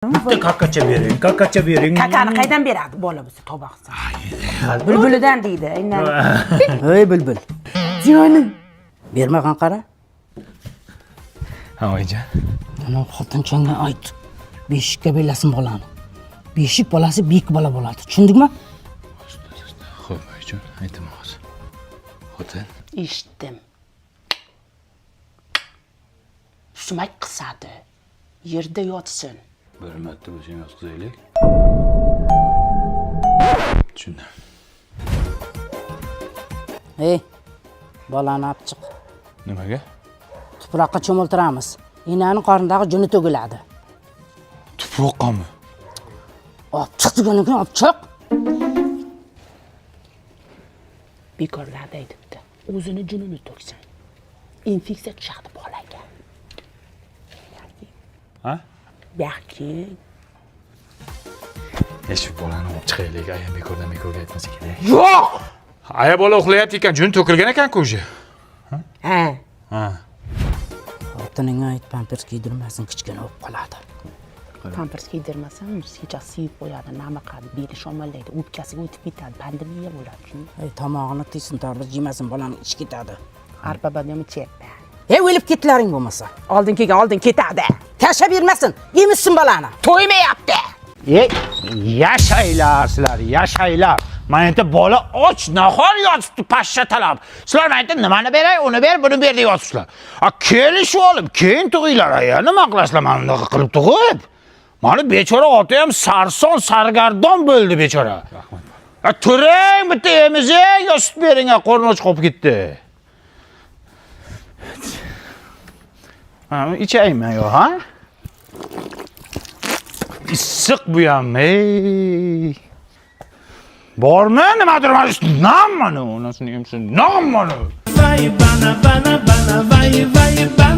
Bitta kakkacha bering, kakkacha bering. Kakani qaydan beradi bola bo'lsa to'baqsa. Bulbulidan deydi. Aynan. Ey bulbul. Jonim. Bermagan qara. Ha, oyijon. Ana xotinchangga ayt. Beshikka belasin bolani. Beshik bolasi bek bola bo'ladi. Tushundingmi? Xo'p, oyijon, aytaman hozir. Xotin. Eshitdim. Sumak qisadi. Yerda yotsin. Bir marta bo'lsa yotqizaylik. Tushundim. Ey, bolani olib chiq. Nimaga? Tuproqqa cho'miltiramiz. Enani qornidagi juni to'giladi. Tuproqqami? Olib chiq degandan keyin olib chiq. Bekorlarda aytibdi. O'zini junini to'ksin. Infeksiya tushadi bolaga. Ha? Yaxshi. Shu bolani olib chiqaylik, ayam bekordan aytmasa kerak. Yo'q. Aya bola uxlayapti ekan, jun to'kilgan ekan-ku o'zi. Ha. Ha. Xotiningga ayt, pampers kiydirmasin, kichkina bo'lib qoladi. Pampers kiydirmasam, kecha siyib qo'yadi, nima qiladi, beli shomallaydi, o'pkasiga o'tib ketadi, pandemiya bo'ladi, shuni. Ey, tomog'ini tiysin, tarbiz yemasin, bolani ichi ketadi. Arpa badami cheppa. Ey, o'lib ketlaring bo'lmasa. Oldin kelgan oldin ketadi. Tashlab bermasin, yemissin bolani. To'ymayapti. Yashaylar sizlar, yashaylar. Men endi bola och, nahor yotibdi pashsha talab. Sizlar men endi nimani beray, uni ber, buni ber deb yotibsizlar. Kelishib olib, keyin tug'inglar, nima qilasizlar mana bunaqa qilib tug'ib? Mana bechora ota ham sarson, sargardon bo'ldi bechora. Rahmat. Turing, bitta emizing, yo sut bering, qorni och qolib ketdi. Ha, ichayman yo, ha? Issiq bu ham, ey. Bormi nimadir mana shu nam mana, onasini yemsin. Nam mana. Vai bana bana bana vai vai bana.